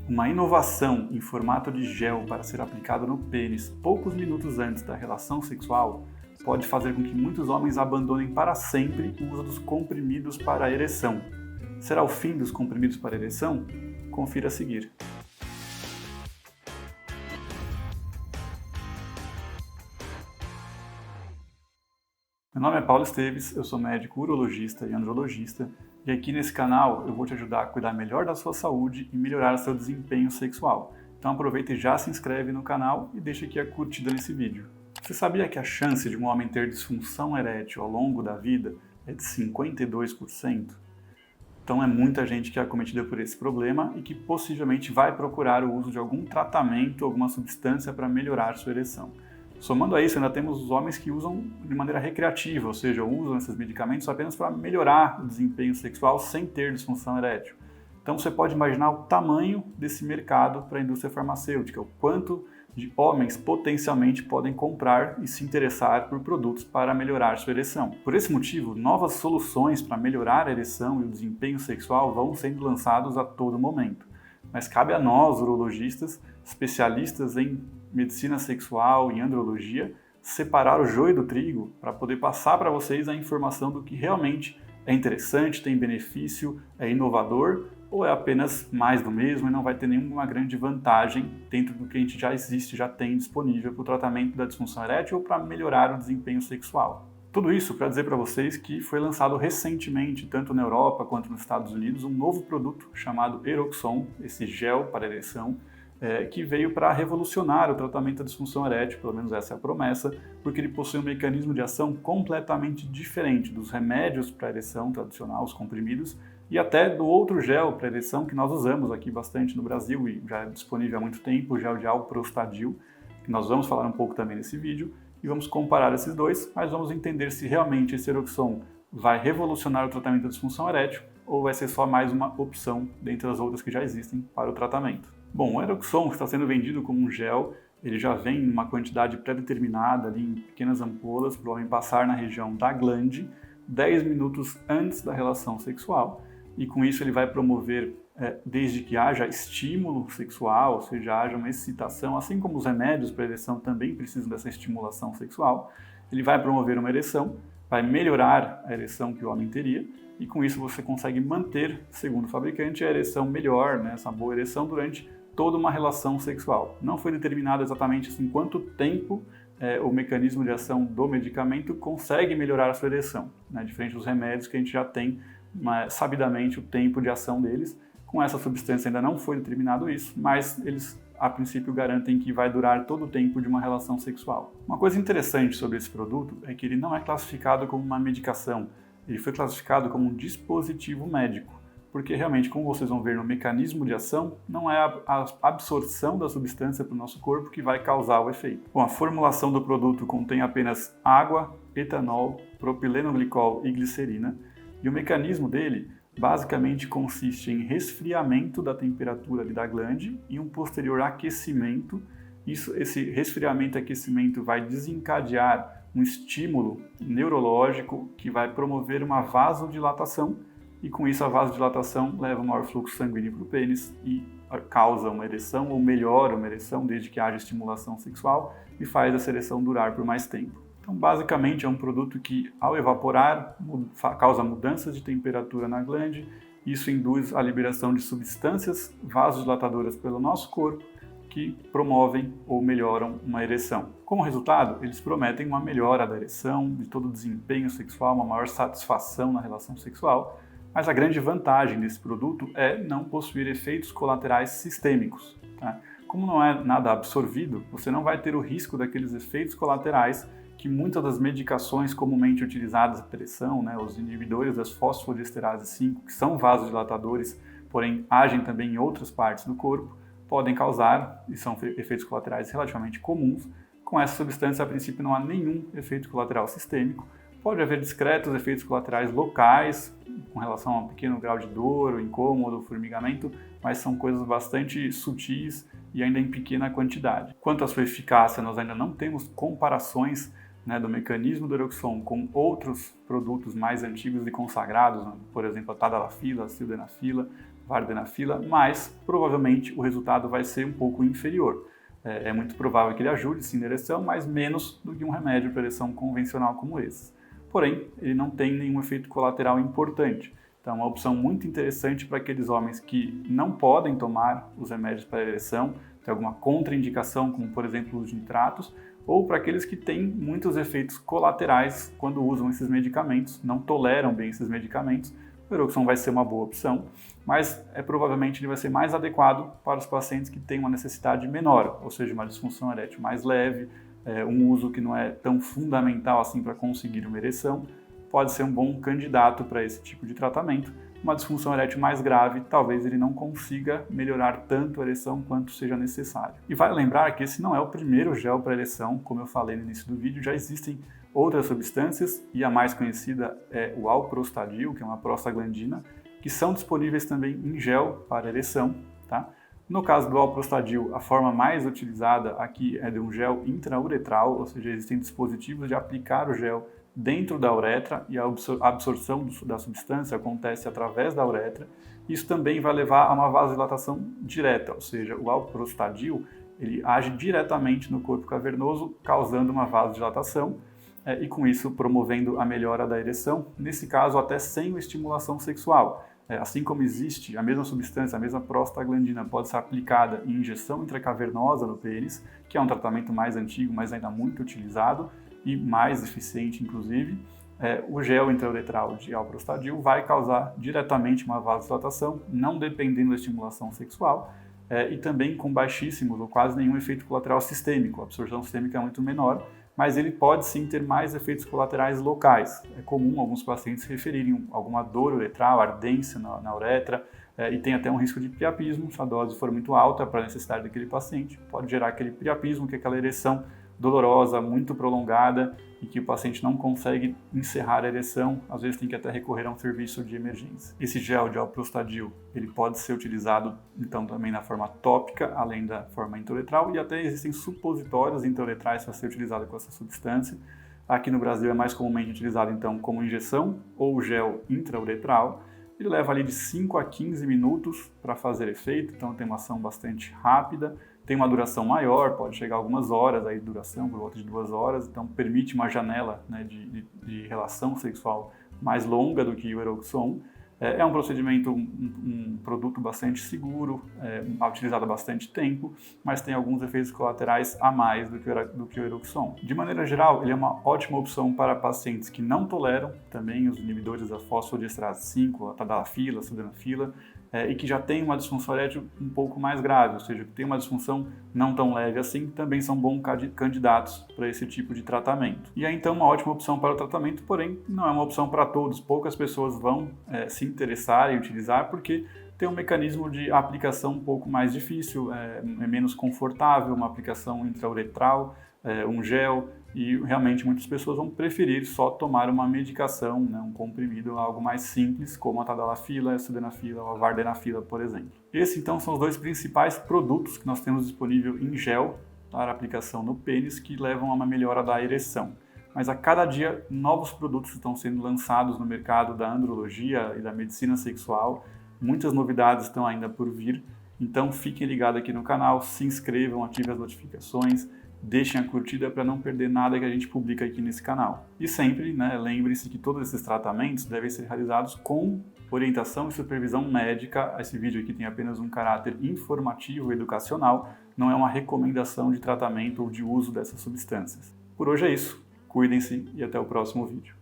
Uma inovação em formato de gel para ser aplicado no pênis poucos minutos antes da relação sexual pode fazer com que muitos homens abandonem para sempre o uso dos comprimidos para a ereção. Será o fim dos comprimidos para a ereção? Confira a seguir. Meu nome é Paulo Esteves, eu sou médico urologista e andrologista e aqui nesse canal eu vou te ajudar a cuidar melhor da sua saúde e melhorar seu desempenho sexual. Então aproveita e já se inscreve no canal e deixa aqui a curtida nesse vídeo. Você sabia que a chance de um homem ter disfunção erétil ao longo da vida é de 52%? Então é muita gente que é acometida por esse problema e que possivelmente vai procurar o uso de algum tratamento, alguma substância para melhorar sua ereção. Somando a isso, ainda temos os homens que usam de maneira recreativa, ou seja, usam esses medicamentos apenas para melhorar o desempenho sexual sem ter disfunção erétil. Então você pode imaginar o tamanho desse mercado para a indústria farmacêutica, o quanto de homens potencialmente podem comprar e se interessar por produtos para melhorar sua ereção. Por esse motivo, novas soluções para melhorar a ereção e o desempenho sexual vão sendo lançados a todo momento. Mas cabe a nós, urologistas, especialistas em medicina sexual e andrologia, separar o joio do trigo para poder passar para vocês a informação do que realmente é interessante, tem benefício, é inovador ou é apenas mais do mesmo e não vai ter nenhuma grande vantagem dentro do que a gente já existe, já tem disponível para o tratamento da disfunção erétil ou para melhorar o desempenho sexual. Tudo isso para dizer para vocês que foi lançado recentemente, tanto na Europa quanto nos Estados Unidos, um novo produto chamado Eroxon, esse gel para ereção, que veio para revolucionar o tratamento da disfunção erétil, pelo menos essa é a promessa, porque ele possui um mecanismo de ação completamente diferente dos remédios para ereção tradicional, os comprimidos, e até do outro gel para ereção que nós usamos aqui bastante no Brasil e já é disponível há muito tempo, o gel de Alprostadil, que nós vamos falar um pouco também nesse vídeo, e vamos comparar esses dois, mas vamos entender se realmente esse Eroxon vai revolucionar o tratamento da disfunção erétil ou vai ser só mais uma opção dentre as outras que já existem para o tratamento. Bom, o Eroxon está sendo vendido como um gel, ele já vem em uma quantidade pré-determinada ali em pequenas ampolas para o homem passar na região da glande 10 minutos antes da relação sexual e com isso ele vai promover, desde que haja estímulo sexual, ou seja, haja uma excitação, assim como os remédios para ereção também precisam dessa estimulação sexual, ele vai promover uma ereção, vai melhorar a ereção que o homem teria e com isso você consegue manter, segundo o fabricante, a ereção melhor, né, essa boa ereção durante toda uma relação sexual. Não foi determinado exatamente assim, quanto tempo o mecanismo de ação do medicamento consegue melhorar a sua ereção, né? Diferente dos remédios que a gente já tem sabidamente o tempo de ação deles. Com essa substância ainda não foi determinado isso, mas eles a princípio garantem que vai durar todo o tempo de uma relação sexual. Uma coisa interessante sobre esse produto é que ele não é classificado como uma medicação, ele foi classificado como um dispositivo médico. Porque realmente, como vocês vão ver no mecanismo de ação, não é a absorção da substância para o nosso corpo que vai causar o efeito. Bom, a formulação do produto contém apenas água, etanol, propilenoglicol e glicerina, e o mecanismo dele basicamente consiste em resfriamento da temperatura ali da glande e um posterior aquecimento. Esse resfriamento e aquecimento vai desencadear um estímulo neurológico que vai promover uma vasodilatação, e com isso a vasodilatação leva um maior fluxo sanguíneo para o pênis e causa uma ereção ou melhora uma ereção desde que haja estimulação sexual e faz essa ereção durar por mais tempo. Então basicamente é um produto que ao evaporar causa mudanças de temperatura na glande, isso induz a liberação de substâncias vasodilatadoras pelo nosso corpo que promovem ou melhoram uma ereção. Como resultado, eles prometem uma melhora da ereção, de todo o desempenho sexual, uma maior satisfação na relação sexual. Mas a grande vantagem desse produto é não possuir efeitos colaterais sistêmicos. Tá? Como não é nada absorvido, você não vai ter o risco daqueles efeitos colaterais que muitas das medicações comumente utilizadas para ereção, né, os inibidores das fosfodiesterase 5, que são vasodilatadores, porém agem também em outras partes do corpo, podem causar, e são efeitos colaterais relativamente comuns. Com essa substância, a princípio, não há nenhum efeito colateral sistêmico. Pode haver discretos efeitos colaterais locais, com relação a um pequeno grau de dor, incômodo, formigamento, mas são coisas bastante sutis e ainda em pequena quantidade. Quanto à sua eficácia, nós ainda não temos comparações, né, do mecanismo do Eroxon com outros produtos mais antigos e consagrados, né? Por exemplo, a Tadalafila, a Sildenafila, vardenafila, mas provavelmente o resultado vai ser um pouco inferior. É muito provável que ele ajude sim na ereção, mas menos do que um remédio para ereção convencional como esse. Porém, ele não tem nenhum efeito colateral importante. Então, é uma opção muito interessante para aqueles homens que não podem tomar os remédios para ereção, tem alguma contraindicação, como por exemplo os nitratos, ou para aqueles que têm muitos efeitos colaterais quando usam esses medicamentos, não toleram bem esses medicamentos. O Eroxon vai ser uma boa opção, mas provavelmente ele vai ser mais adequado para os pacientes que têm uma necessidade menor, ou seja, uma disfunção erétil mais leve, um uso que não é tão fundamental assim para conseguir uma ereção, pode ser um bom candidato para esse tipo de tratamento. Uma disfunção erétil mais grave, talvez ele não consiga melhorar tanto a ereção quanto seja necessário. E vale lembrar que esse não é o primeiro gel para ereção, como eu falei no início do vídeo, já existem outras substâncias, e a mais conhecida é o alprostadil, que é uma prostaglandina, que são disponíveis também em gel para ereção, tá? No caso do alprostadil, a forma mais utilizada aqui é de um gel intrauretral, ou seja, existem dispositivos de aplicar o gel dentro da uretra e a absorção da substância acontece através da uretra. Isso também vai levar a uma vasodilatação direta, ou seja, o alprostadil ele age diretamente no corpo cavernoso, causando uma vasodilatação e com isso promovendo a melhora da ereção, nesse caso até sem estimulação sexual. Assim como existe a mesma substância, a mesma prostaglandina pode ser aplicada em injeção intracavernosa no pênis, que é um tratamento mais antigo, mas ainda muito utilizado e mais eficiente, inclusive, o gel intrauretral de alprostadil vai causar diretamente uma vasodilatação, não dependendo da estimulação sexual, e também com baixíssimos ou quase nenhum efeito colateral sistêmico. A absorção sistêmica é muito menor, mas ele pode sim ter mais efeitos colaterais locais. É comum alguns pacientes referirem alguma dor uretral, ardência na uretra, e tem até um risco de priapismo. Se a dose for muito alta para a necessidade daquele paciente, pode gerar aquele priapismo, que é aquela ereção dolorosa, muito prolongada e que o paciente não consegue encerrar a ereção, às vezes tem que até recorrer a um serviço de emergência. Esse gel de alprostadil, ele pode ser utilizado então também na forma tópica, além da forma intrauretral, e até existem supositórios intrauretrais para ser utilizado com essa substância. Aqui no Brasil é mais comumente utilizado então como injeção ou gel intrauretral. Ele leva ali de 5 a 15 minutos para fazer efeito, então tem uma ação bastante rápida, tem uma duração maior, pode chegar a algumas horas aí de duração, por volta de 2 horas, então permite uma janela, né, de relação sexual mais longa do que o Eroxon. É um procedimento, um produto bastante seguro, utilizado há bastante tempo, mas tem alguns efeitos colaterais a mais do que o Eroxon. De maneira geral, ele é uma ótima opção para pacientes que não toleram também os inibidores da fosfodiesterase 5, a tadalafila, a sildenafila, e que já tem uma disfunção erétil um pouco mais grave, ou seja, que tem uma disfunção não tão leve assim, também são bons candidatos para esse tipo de tratamento. E é então uma ótima opção para o tratamento, porém não é uma opção para todos. Poucas pessoas vão se interessar e utilizar porque tem um mecanismo de aplicação um pouco mais difícil, é menos confortável, uma aplicação intrauretral, um gel, e realmente muitas pessoas vão preferir só tomar uma medicação, né, um comprimido, algo mais simples, como a tadalafila, a sildenafila ou a vardenafila, por exemplo. Esses então são os dois principais produtos que nós temos disponível em gel para aplicação no pênis que levam a uma melhora da ereção. Mas a cada dia novos produtos estão sendo lançados no mercado da andrologia e da medicina sexual, muitas novidades estão ainda por vir, então fiquem ligados aqui no canal, se inscrevam, ativem as notificações, deixem a curtida para não perder nada que a gente publica aqui nesse canal. E sempre, né, lembre-se que todos esses tratamentos devem ser realizados com orientação e supervisão médica. Esse vídeo aqui tem apenas um caráter informativo e educacional, não é uma recomendação de tratamento ou de uso dessas substâncias. Por hoje é isso, cuidem-se e até o próximo vídeo.